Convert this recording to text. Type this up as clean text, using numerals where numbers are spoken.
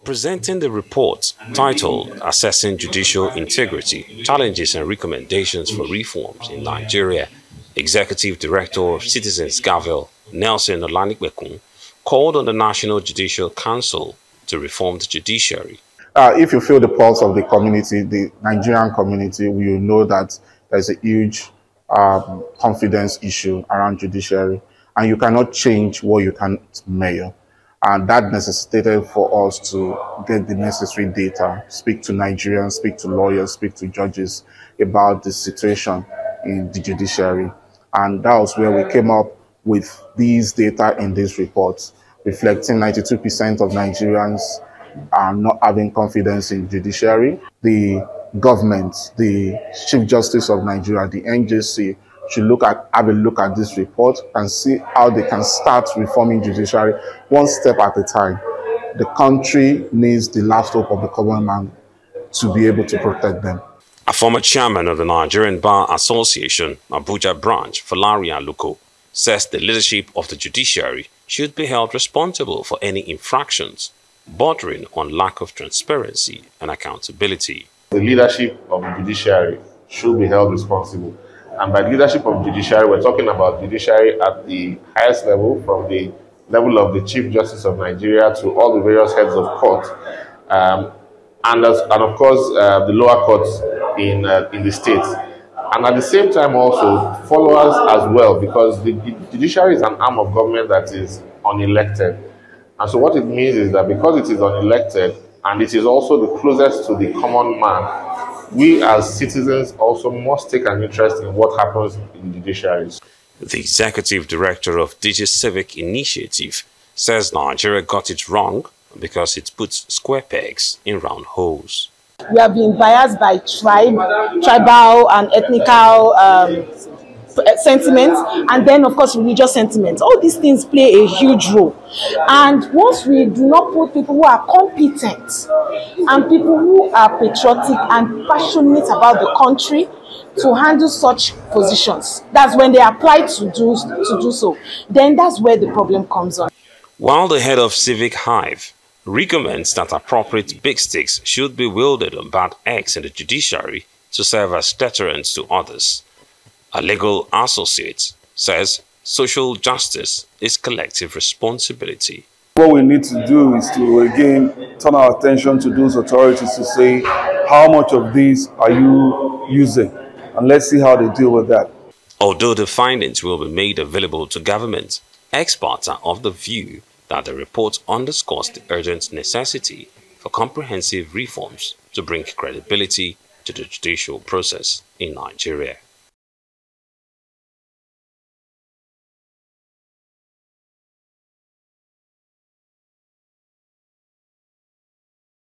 Presenting the report titled Assessing Judicial Integrity, Challenges and Recommendations for Reforms in Nigeria, Executive Director of Citizens Gavel, Nelson Olanikbekun, called on the National Judicial Council to reform the judiciary. If you feel the pulse of the community, the Nigerian community, we will know that there's a huge confidence issue around judiciary, and you cannot change what you can't measure. And that necessitated for us to get the necessary data, speak to Nigerians, speak to lawyers, speak to judges about the situation in the judiciary. And that was where we came up with these data in this report, reflecting 92% of Nigerians are not having confidence in judiciary. The government, the Chief Justice of Nigeria, the NJC, should have a look at this report and see how they can start reforming judiciary one step at a time. The country needs the last hope of the common man to be able to protect them. A former chairman of the Nigerian Bar Association, Abuja branch, Falari Aluko, says the leadership of the judiciary should be held responsible for any infractions bordering on lack of transparency and accountability. The leadership of the judiciary should be held responsible. And by leadership of judiciary, we're talking about judiciary at the highest level, from the level of the Chief Justice of Nigeria to all the various heads of court, and of course the lower courts in the states. And at the same time also followers as well, because the judiciary is an arm of government that is unelected. And so what it means is that because it is unelected and it is also the closest to the common man, we as citizens also must take an interest in what happens in the judiciaries. The executive director of Digital Civic Initiative says Nigeria got it wrong because it puts square pegs in round holes. We have been biased by tribal and ethnical sentiments, and then of course religious sentiments. All these things play a huge role, and once we do not put people who are competent and people who are patriotic and passionate about the country to handle such positions, that's when they apply to do so, then that's where the problem comes on. While the head of Civic Hive recommends that appropriate big sticks should be wielded on bad eggs in the judiciary to serve as deterrents to others, a legal associate says social justice is collective responsibility. What we need to do is to again turn our attention to those authorities to say, how much of these are you using? And let's see how they deal with that. Although the findings will be made available to government, experts are of the view that the report underscores the urgent necessity for comprehensive reforms to bring credibility to the judicial process in Nigeria.